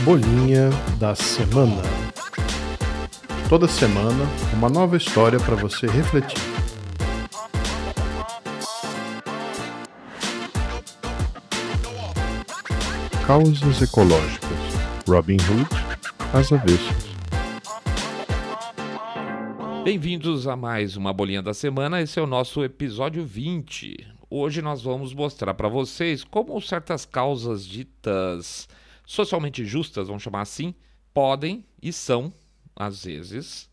Bolinha da Semana. Toda semana, uma nova história para você refletir. Causas ecológicas. Robin Hood, às avessas. Bem-vindos a mais uma Bolinha da Semana, esse é o nosso episódio 20. Hoje nós vamos mostrar para vocês como certas causas ditas socialmente justas, vamos chamar assim, podem e são, às vezes,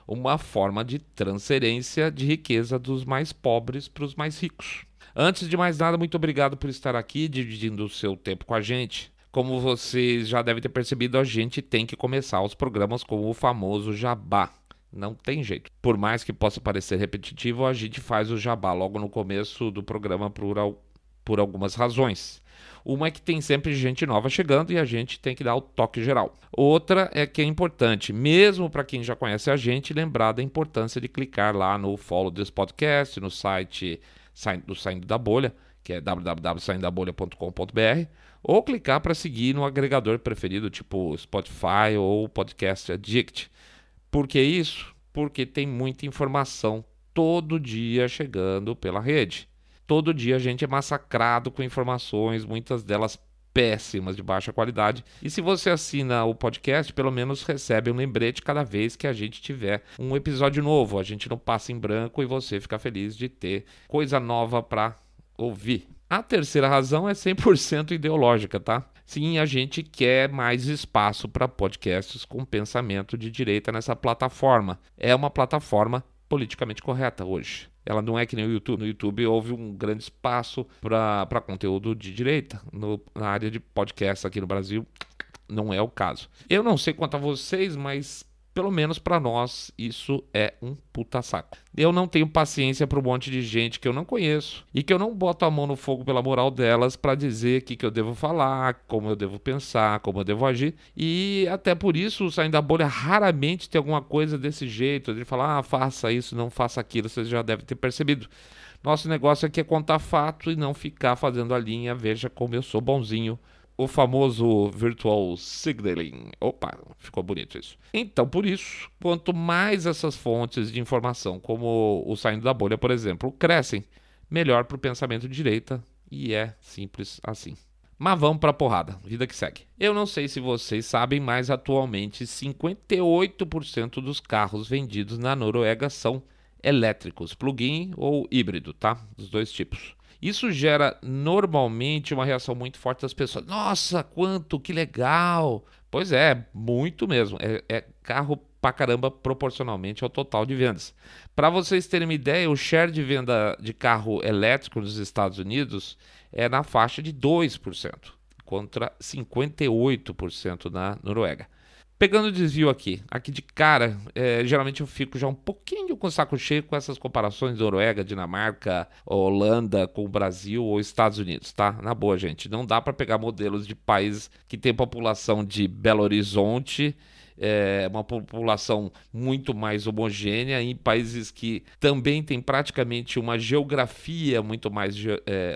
uma forma de transferência de riqueza dos mais pobres para os mais ricos. Antes de mais nada, muito obrigado por estar aqui dividindo o seu tempo com a gente. Como vocês já devem ter percebido, a gente tem que começar os programas com o famoso jabá. Não tem jeito. Por mais que possa parecer repetitivo, a gente faz o jabá logo no começo do programa por algumas razões. Uma é que tem sempre gente nova chegando e a gente tem que dar o toque geral. Outra é que é importante, mesmo para quem já conhece a gente, lembrar da importância de clicar lá no follow desse podcast, no site do Saindo da Bolha, que é www.saindabolha.com.br, ou clicar para seguir no agregador preferido, tipo Spotify ou Podcast Addict. Por que isso? Porque tem muita informação todo dia chegando pela rede. Todo dia a gente é massacrado com informações, muitas delas péssimas, de baixa qualidade. E se você assina o podcast, pelo menos recebe um lembrete cada vez que a gente tiver um episódio novo. A gente não passa em branco e você fica feliz de ter coisa nova para ouvir. A terceira razão é 100% ideológica, tá? Sim, a gente quer mais espaço para podcasts com pensamento de direita nessa plataforma. É uma plataforma politicamente correta hoje. Ela não é que nem o YouTube. No YouTube houve um grande espaço para conteúdo de direita. Na área de podcast aqui no Brasil, não é o caso. Eu não sei quanto a vocês, mas pelo menos para nós isso é um puta saco. Eu não tenho paciência para um monte de gente que eu não conheço e que eu não boto a mão no fogo pela moral delas para dizer o que eu devo falar, como eu devo pensar, como eu devo agir. E até por isso, Saindo da Bolha raramente tem alguma coisa desse jeito, de falar, faça isso, não faça aquilo, vocês já devem ter percebido. Nosso negócio aqui é contar fato e não ficar fazendo a linha, veja como eu sou bonzinho. O famoso virtual signaling. Opa, ficou bonito isso. Então, por isso, quanto mais essas fontes de informação, como o Saindo da Bolha, por exemplo, crescem, melhor para o pensamento de direita, e é simples assim. Mas vamos para a porrada, vida que segue. Eu não sei se vocês sabem, mas atualmente 58% dos carros vendidos na Noruega são elétricos, plug-in ou híbrido, tá? Dos dois tipos. Isso gera normalmente uma reação muito forte das pessoas. Nossa, quanto, que legal! Pois é, muito mesmo. É carro pra caramba proporcionalmente ao total de vendas. Para vocês terem uma ideia, o share de venda de carro elétrico nos Estados Unidos é na faixa de 2%, contra 58% na Noruega. Pegando o desvio aqui de cara, geralmente eu fico já um pouquinho com o saco cheio com essas comparações de Noruega, Dinamarca, Holanda com o Brasil ou Estados Unidos, tá? Na boa, gente, não dá para pegar modelos de países que tem população de Belo Horizonte, uma população muito mais homogênea, em países que também tem praticamente uma geografia muito mais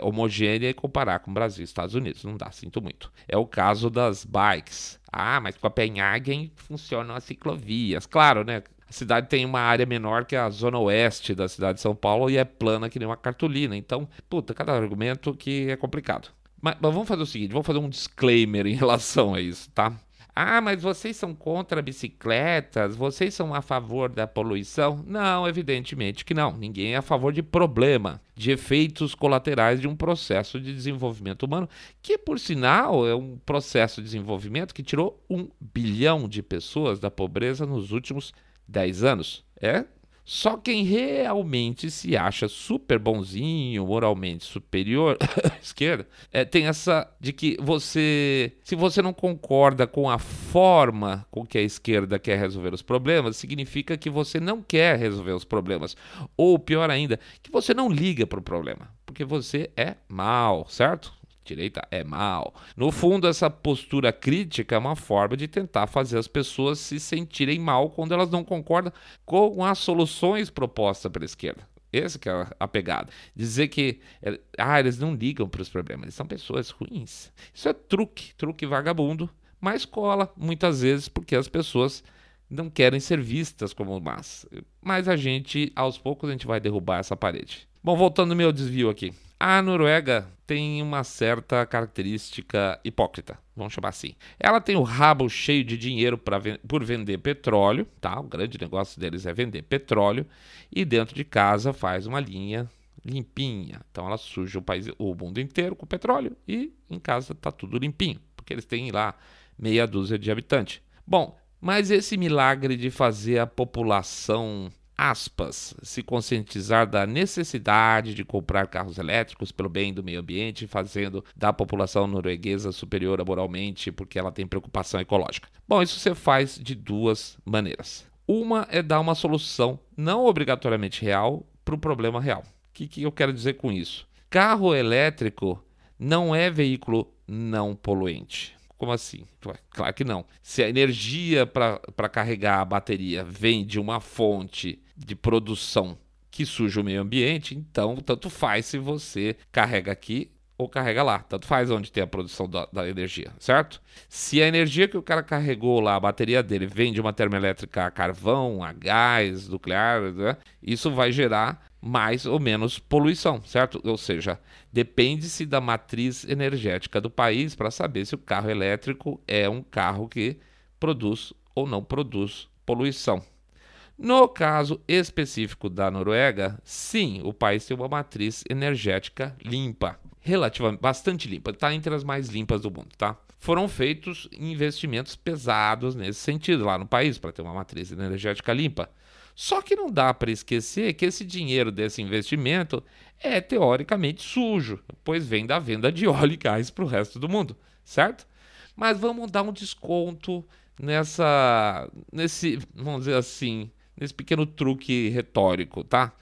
homogênea, e comparar com o Brasil e Estados Unidos. Não dá, sinto muito. É o caso das bikes. Ah, mas Copenhagen funcionam as ciclovias. Claro, né? A cidade tem uma área menor que a zona oeste da cidade de São Paulo e é plana que nem uma cartolina. Então, cada argumento que é complicado. Mas vamos fazer o seguinte, vamos fazer um disclaimer em relação a isso, tá? Ah, mas vocês são contra bicicletas? Vocês são a favor da poluição? Não, evidentemente que não. Ninguém é a favor de problema, de efeitos colaterais de um processo de desenvolvimento humano, que, por sinal, é um processo de desenvolvimento que tirou 1 bilhão de pessoas da pobreza nos últimos 10 anos. Só quem realmente se acha super bonzinho, moralmente superior à esquerda, tem essa de que se você não concorda com a forma com que a esquerda quer resolver os problemas, significa que você não quer resolver os problemas. Ou, pior ainda, que você não liga para o problema, porque você é mau, certo? Direita é mal. No fundo, essa postura crítica é uma forma de tentar fazer as pessoas se sentirem mal quando elas não concordam com as soluções propostas pela esquerda. Essa que é a pegada. Dizer que eles não ligam para os problemas, eles são pessoas ruins. Isso é truque vagabundo, mas cola muitas vezes porque as pessoas não querem ser vistas como más. Mas aos poucos, a gente vai derrubar essa parede. Bom, voltando ao meu desvio aqui. A Noruega tem uma certa característica hipócrita, vamos chamar assim. Ela tem o rabo cheio de dinheiro por vender petróleo, tá? O grande negócio deles é vender petróleo, e dentro de casa faz uma linha limpinha. Então ela suja o mundo inteiro com petróleo e em casa tá tudo limpinho, porque eles têm lá meia dúzia de habitantes. Bom, mas esse milagre de fazer a população, aspas, se conscientizar da necessidade de comprar carros elétricos pelo bem do meio ambiente, fazendo da população norueguesa superior moralmente porque ela tem preocupação ecológica. Bom, isso você faz de duas maneiras. Uma é dar uma solução não obrigatoriamente real para o problema real. O que eu quero dizer com isso? Carro elétrico não é veículo não poluente. Como assim? Claro que não. Se a energia para carregar a bateria vem de uma fonte de produção que suja o meio ambiente, então tanto faz se você carrega aqui ou carrega lá. Tanto faz onde tem a produção da energia, certo? Se a energia que o cara carregou lá, a bateria dele, vem de uma termoelétrica a carvão, a gás, nuclear, né? Isso vai gerar mais ou menos poluição, certo? Ou seja, depende-se da matriz energética do país para saber se o carro elétrico é um carro que produz ou não produz poluição. No caso específico da Noruega, sim, o país tem uma matriz energética limpa, relativamente bastante limpa, está entre as mais limpas do mundo, tá? Foram feitos investimentos pesados nesse sentido lá no país para ter uma matriz energética limpa. Só que não dá para esquecer que esse dinheiro desse investimento é teoricamente sujo, pois vem da venda de óleo e gás para o resto do mundo, certo? Mas vamos dar um desconto vamos dizer assim, nesse pequeno truque retórico, tá?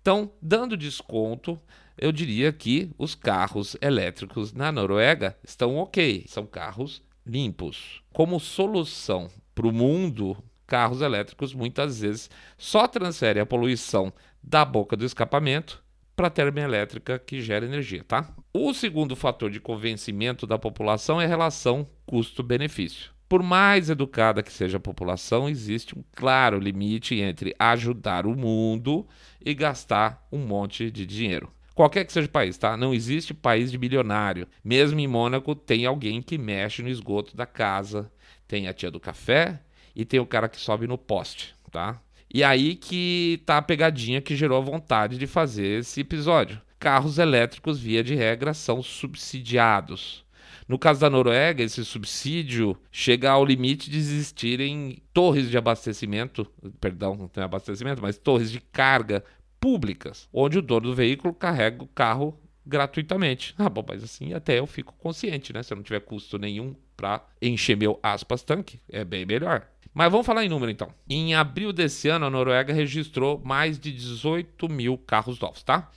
Então, dando desconto, eu diria que os carros elétricos na Noruega estão ok, são carros limpos. Como solução para o mundo, carros elétricos muitas vezes só transferem a poluição da boca do escapamento para a termoelétrica que gera energia, tá? O segundo fator de convencimento da população é a relação custo-benefício. Por mais educada que seja a população, existe um claro limite entre ajudar o mundo e gastar um monte de dinheiro. Qualquer que seja o país, tá? Não existe país de bilionário. Mesmo em Mônaco, tem alguém que mexe no esgoto da casa, tem a tia do café e tem o cara que sobe no poste, tá? E aí que tá a pegadinha que gerou a vontade de fazer esse episódio. Carros elétricos, via de regra, são subsidiados. No caso da Noruega, esse subsídio chega ao limite de existirem torres de abastecimento, perdão, não tem abastecimento, mas torres de carga públicas, onde o dono do veículo carrega o carro gratuitamente. Ah, bom, mas assim até eu fico consciente, né? Se eu não tiver custo nenhum para encher meu aspas tanque, é bem melhor. Mas vamos falar em número então. Em abril desse ano, a Noruega registrou mais de 18 mil carros novos, tá?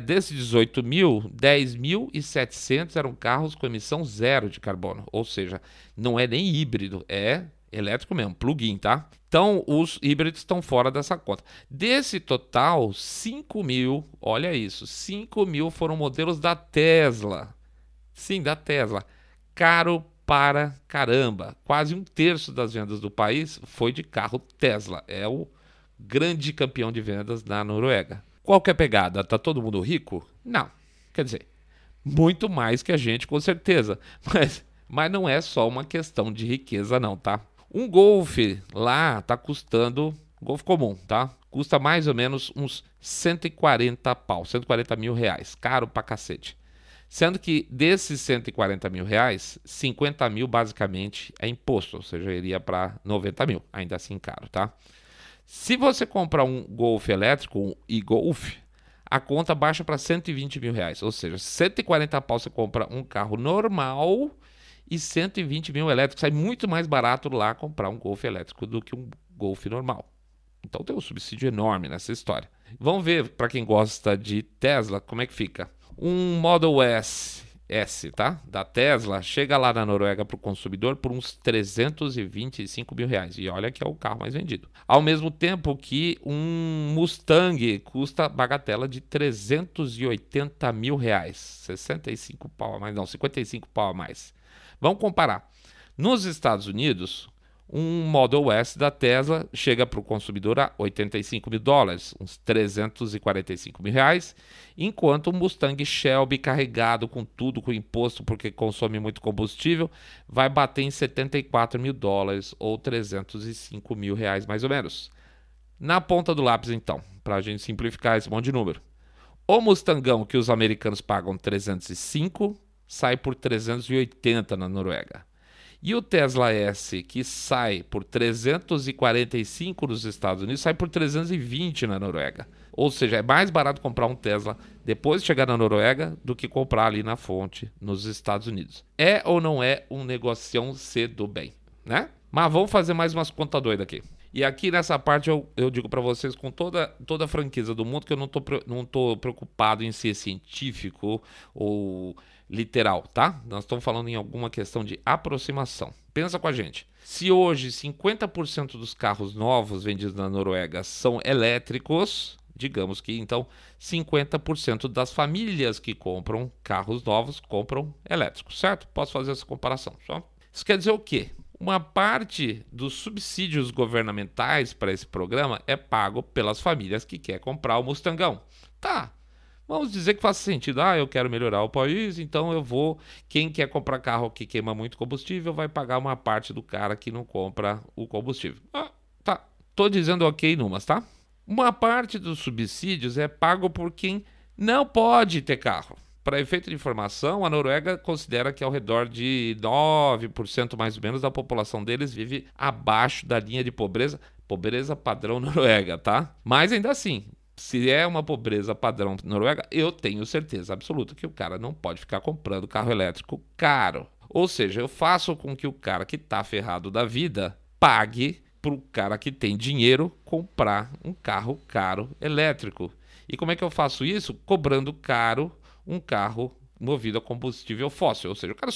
Desses 18 mil, 10.700 eram carros com emissão zero de carbono. Ou seja, não é nem híbrido, é elétrico mesmo, plug-in, tá? Então, os híbridos estão fora dessa conta. Desse total, 5 mil, olha isso, 5 mil foram modelos da Tesla. Sim, da Tesla. Caro para caramba. Quase um terço das vendas do país foi de carro Tesla. É o grande campeão de vendas na Noruega. Qual que é a pegada? Tá todo mundo rico? Não. Quer dizer, muito mais que a gente, com certeza. Mas não é só uma questão de riqueza, não, tá? Um Golf lá tá custando, Golf comum, tá? Custa mais ou menos uns 140 mil reais. Caro pra cacete. Sendo que desses 140 mil reais, 50 mil basicamente é imposto, ou seja, iria para 90 mil, ainda assim caro, tá? Se você comprar um Golf elétrico, um e-Golf, a conta baixa para 120 mil reais, ou seja, 140 pau você compra um carro normal e 120 mil elétrico. Sai muito mais barato lá comprar um Golf elétrico do que um Golf normal. Então tem um subsídio enorme nessa história. Vamos ver, para quem gosta de Tesla, como é que fica. Um Model S, tá? Da Tesla, chega lá na Noruega para o consumidor por uns 325 mil reais. E olha que é o carro mais vendido. Ao mesmo tempo que um Mustang custa bagatela de 380 mil reais. 65 pau a mais, não, 55 pau a mais. Vamos comparar. Nos Estados Unidos, um Model S da Tesla chega para o consumidor a $85.000, uns R$345.000, enquanto o Mustang Shelby carregado com tudo, com imposto, porque consome muito combustível, vai bater em $74.000 ou R$305.000 mais ou menos. Na ponta do lápis, então, para a gente simplificar esse monte de número. O Mustangão, que os americanos pagam 305, sai por 380 na Noruega. E o Tesla S, que sai por 345 nos Estados Unidos, sai por 320 na Noruega. Ou seja, é mais barato comprar um Tesla depois de chegar na Noruega do que comprar ali na fonte nos Estados Unidos. É ou não é um negocião cedo bem, né? Mas vamos fazer mais umas contas doidas aqui. E aqui nessa parte eu digo para vocês com toda a franqueza do mundo que eu não tô preocupado em ser científico ou literal, tá? Nós estamos falando em alguma questão de aproximação. Pensa com a gente. Se hoje 50% dos carros novos vendidos na Noruega são elétricos, digamos que então 50% das famílias que compram carros novos compram elétricos, certo? Posso fazer essa comparação. Isso quer dizer o quê? Uma parte dos subsídios governamentais para esse programa é pago pelas famílias que querem comprar o Mustangão. Tá, vamos dizer que faz sentido. Eu quero melhorar o país, então eu vou... Quem quer comprar carro que queima muito combustível vai pagar uma parte do cara que não compra o combustível. Tá, tô dizendo ok numas, tá? Uma parte dos subsídios é pago por quem não pode ter carro. Para efeito de informação, a Noruega considera que ao redor de 9% mais ou menos da população deles vive abaixo da linha de pobreza padrão Noruega, tá? Mas ainda assim, se é uma pobreza padrão Noruega, eu tenho certeza absoluta que o cara não pode ficar comprando carro elétrico caro. Ou seja, eu faço com que o cara que tá ferrado da vida pague pro cara que tem dinheiro comprar um carro caro elétrico. E como é que eu faço isso? Cobrando caro um carro movido a combustível fóssil, ou seja, o cara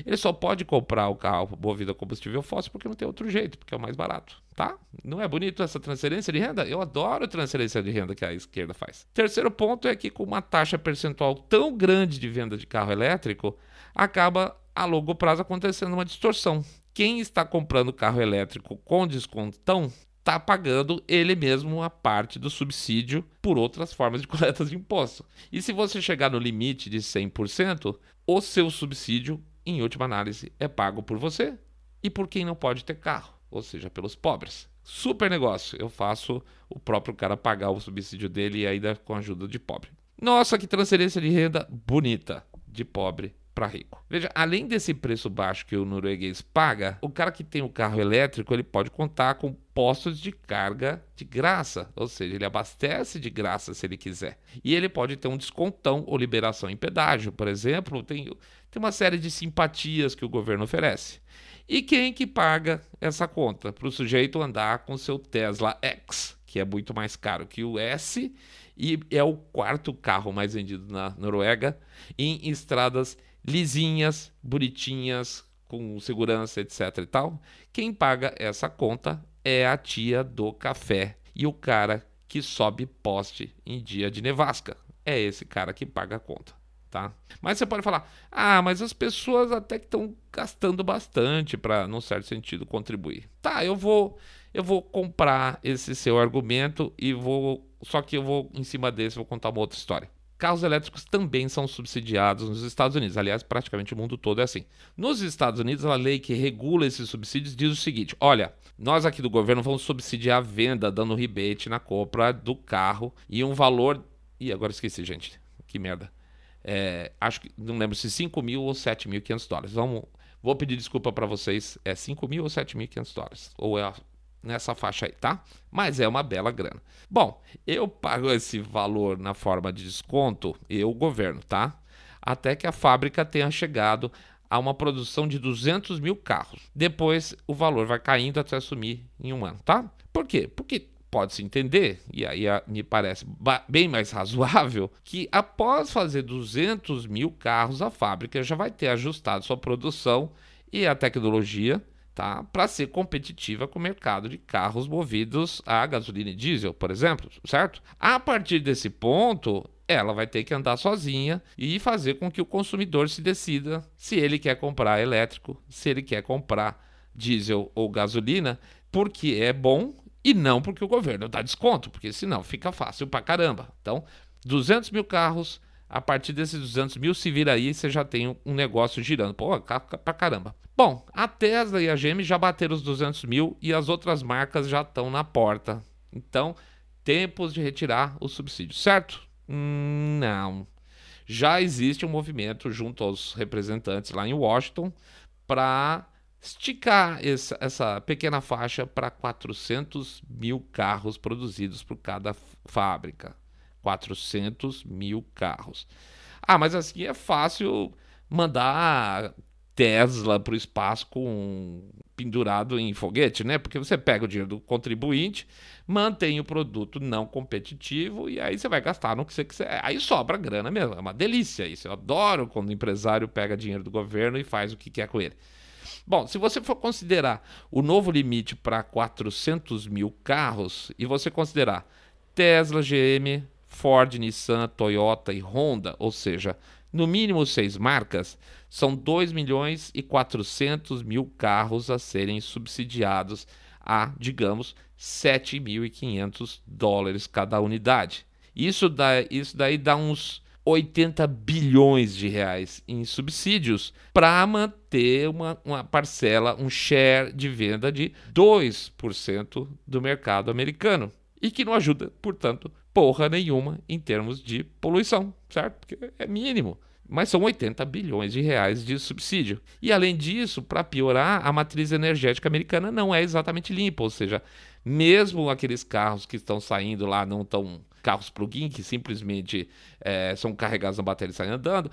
ele só pode comprar o carro movido a combustível fóssil porque não tem outro jeito, porque é o mais barato, tá? Não é bonito essa transferência de renda? Eu adoro a transferência de renda que a esquerda faz. Terceiro ponto é que com uma taxa percentual tão grande de venda de carro elétrico, acaba a longo prazo acontecendo uma distorção. Quem está comprando carro elétrico com descontão está pagando ele mesmo a parte do subsídio por outras formas de coleta de imposto. E se você chegar no limite de 100%, o seu subsídio, em última análise, é pago por você e por quem não pode ter carro, ou seja, pelos pobres. Super negócio, eu faço o próprio cara pagar o subsídio dele e ainda com a ajuda de pobre. Nossa, que transferência de renda bonita, de pobre para rico. Veja, além desse preço baixo que o norueguês paga, o cara que tem o carro elétrico, ele pode contar com postos de carga de graça, ou seja, ele abastece de graça se ele quiser. E ele pode ter um descontão ou liberação em pedágio, por exemplo, tem uma série de simpatias que o governo oferece. E quem que paga essa conta? Para o sujeito andar com seu Tesla X, que é muito mais caro que o S e é o quarto carro mais vendido na Noruega em estradas lisinhas, bonitinhas, com segurança, etc e tal. Quem paga essa conta é a tia do café e o cara que sobe poste em dia de nevasca. É esse cara que paga a conta, tá? Mas você pode falar, mas as pessoas até que estão gastando bastante para, num certo sentido, contribuir. Tá, eu vou comprar esse seu argumento e só que eu vou, em cima desse, vou contar uma outra história. Carros elétricos também são subsidiados nos Estados Unidos. Aliás, praticamente o mundo todo é assim. Nos Estados Unidos, a lei que regula esses subsídios diz o seguinte: olha, nós aqui do governo vamos subsidiar a venda, dando rebate na compra do carro e um valor... Ih, agora esqueci, gente. Que merda. Acho que, não lembro se $5.000 ou $7.500. Vou pedir desculpa para vocês. É $5.000 ou $7.500. Ou é nessa faixa aí, tá? Mas é uma bela grana. Bom, eu pago esse valor na forma de desconto, o governo, tá? Até que a fábrica tenha chegado a uma produção de 200 mil carros. Depois, o valor vai caindo até sumir em um ano, tá? Por quê? Porque pode-se entender, e aí me parece bem mais razoável, que após fazer 200 mil carros, a fábrica já vai ter ajustado sua produção e a tecnologia, tá, para ser competitiva com o mercado de carros movidos a gasolina e diesel, por exemplo, certo? A partir desse ponto, ela vai ter que andar sozinha e fazer com que o consumidor se decida se ele quer comprar elétrico, se ele quer comprar diesel ou gasolina, porque é bom e não porque o governo dá desconto, porque senão fica fácil pra caramba. Então, 200 mil carros, a partir desses 200 mil, se vira aí, você já tem um negócio girando. Pô, pra caramba. Bom, a Tesla e a GM já bateram os 200 mil e as outras marcas já estão na porta. Então, tempos de retirar o subsídio, certo? Não. Já existe um movimento junto aos representantes lá em Washington para esticar essa pequena faixa para 400 mil carros produzidos por cada fábrica. 400 mil carros. Ah, mas assim é fácil mandar Tesla para o espaço pendurado em foguete, né? Porque você pega o dinheiro do contribuinte, mantém o produto não competitivo e aí você vai gastar no que você quiser. Aí sobra grana mesmo, é uma delícia isso. Eu adoro quando o empresário pega dinheiro do governo e faz o que quer com ele. Bom, se você for considerar o novo limite para 400 mil carros e você considerar Tesla, GM, Ford, Nissan, Toyota e Honda, ou seja, no mínimo 6 marcas, são 2 milhões e 400 mil carros a serem subsidiados a, digamos, 7.500 dólares cada unidade. Isso daí dá uns 80 bilhões de reais em subsídios para manter uma parcela, um share de venda de 2% do mercado americano. E que não ajuda, portanto, porra nenhuma em termos de poluição, certo? Porque é mínimo. Mas são 80 bilhões de reais de subsídio. E além disso, para piorar, a matriz energética americana não é exatamente limpa, ou seja, mesmo aqueles carros que estão saindo lá, não estão carros plug-in, que simplesmente são carregados na bateria e saem andando,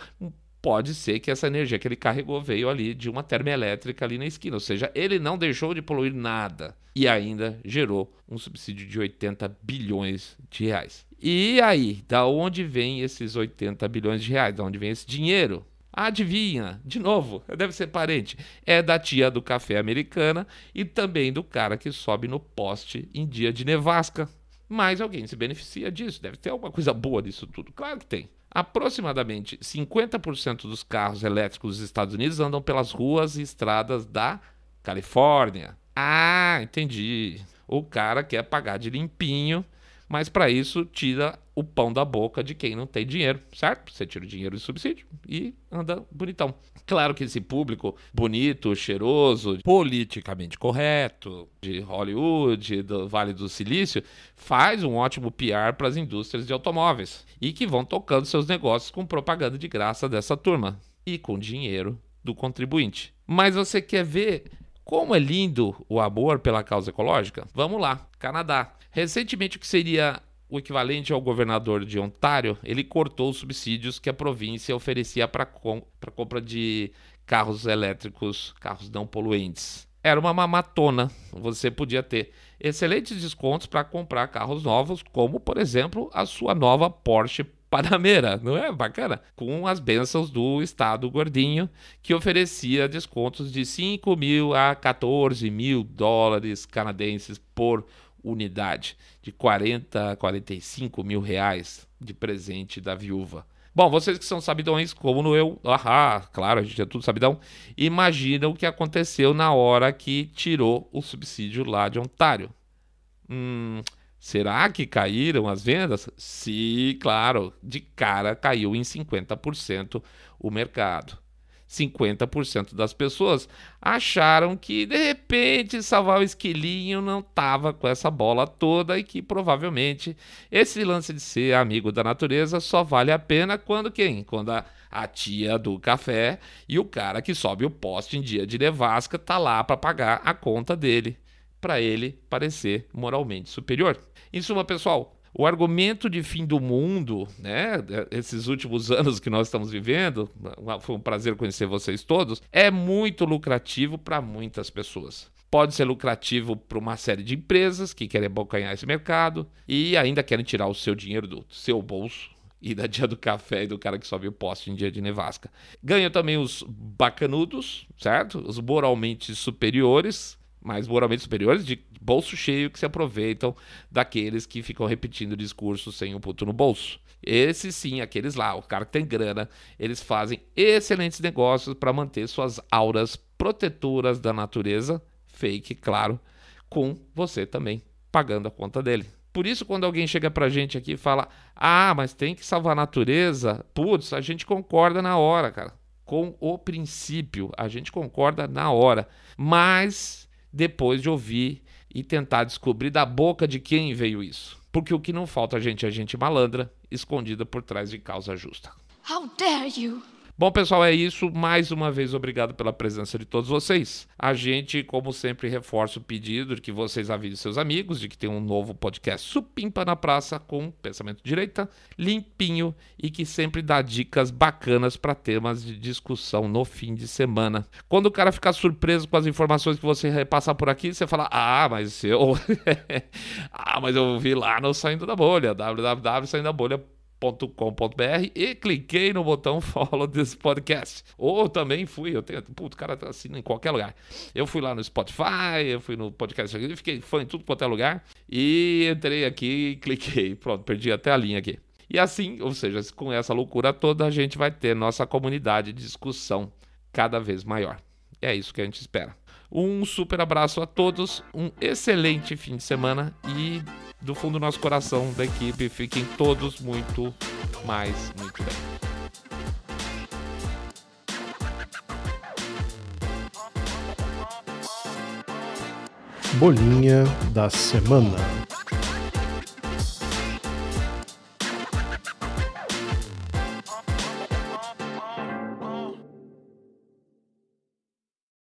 pode ser que essa energia que ele carregou veio ali de uma termoelétrica ali na esquina, ou seja, ele não deixou de poluir nada e ainda gerou um subsídio de 80 bilhões de reais. E aí, da onde vem esses 80 bilhões de reais? Da onde vem esse dinheiro? Adivinha, de novo, deve ser parente. É da tia do café americana e também do cara que sobe no poste em dia de nevasca. Mas alguém se beneficia disso, deve ter alguma coisa boa disso tudo. Claro que tem. Aproximadamente 50% dos carros elétricos dos Estados Unidos andam pelas ruas e estradas da Califórnia. Ah, entendi. O cara quer pagar de limpinho, mas para isso tira o pão da boca de quem não tem dinheiro, certo? Você tira o dinheiro de subsídio e anda bonitão. Claro que esse público bonito, cheiroso, politicamente correto, de Hollywood, do Vale do Silício, faz um ótimo PR para as indústrias de automóveis e que vão tocando seus negócios com propaganda de graça dessa turma e com dinheiro do contribuinte. Mas você quer ver como é lindo o amor pela causa ecológica? Vamos lá, Canadá. Recentemente, o que seria o equivalente ao governador de Ontário, ele cortou os subsídios que a província oferecia para compra de carros elétricos, carros não poluentes. Era uma mamatona. Você podia ter excelentes descontos para comprar carros novos, como, por exemplo, a sua nova Porsche Panamera, não é bacana? Com as bênçãos do Estado gordinho, que oferecia descontos de 5 mil a 14 mil dólares canadenses por unidade, de 40 a 45 mil reais de presente da viúva. Bom, vocês que são sabidões, como eu, claro, a gente é tudo sabidão, imaginam o que aconteceu na hora que tirou o subsídio lá de Ontário. Será que caíram as vendas? Sim, claro, de cara caiu em 50% o mercado. 50% das pessoas acharam que, de repente, salvar o esquilinho não estava com essa bola toda e que, provavelmente, esse lance de ser amigo da natureza só vale a pena quando quem? Quando a tia do café e o cara que sobe o poste em dia de nevasca tá lá para pagar a conta dele, para ele parecer moralmente superior. Em suma, pessoal, o argumento de fim do mundo, né, esses últimos anos que nós estamos vivendo, foi um prazer conhecer vocês todos, é muito lucrativo para muitas pessoas. Pode ser lucrativo para uma série de empresas que querem abocanhar esse mercado e ainda querem tirar o seu dinheiro do seu bolso e da dia do café e do cara que sobe o poste em dia de nevasca. Ganham também os bacanudos, certo? Os moralmente superiores, mais moralmente superiores, de bolso cheio, que se aproveitam daqueles que ficam repetindo discursos sem um puto no bolso. Esses sim, aqueles lá, o cara que tem grana, eles fazem excelentes negócios para manter suas auras protetoras da natureza, fake, claro, com você também pagando a conta dele. Por isso, quando alguém chega pra gente aqui e fala, mas tem que salvar a natureza, putz, a gente concorda na hora, cara. Com o princípio, a gente concorda na hora. Mas, depois de ouvir e tentar descobrir da boca de quem veio isso. Porque o que não falta, gente, é gente malandra, escondida por trás de causa justa. How dare you? Bom, pessoal, é isso. Mais uma vez, obrigado pela presença de todos vocês. A gente, como sempre, reforça o pedido de que vocês avisem seus amigos de que tem um novo podcast Supimpa na Praça com pensamento direita, limpinho e que sempre dá dicas bacanas para temas de discussão no fim de semana. Quando o cara ficar surpreso com as informações que você repassar por aqui, você fala, mas eu vi lá no Saindo da Bolha, www.saindodabolha.com.br e cliquei no botão follow desse podcast. Ou também o cara tá assim em qualquer lugar. Eu fui lá no Spotify, eu fui no podcast, fiquei fã em tudo quanto é lugar e entrei aqui e cliquei. Pronto, perdi até a linha aqui. E assim, ou seja, com essa loucura toda, a gente vai ter nossa comunidade de discussão cada vez maior. É isso que a gente espera. Um super abraço a todos, um excelente fim de semana e do fundo do nosso coração da equipe, fiquem todos muito bem. Bolinha da semana.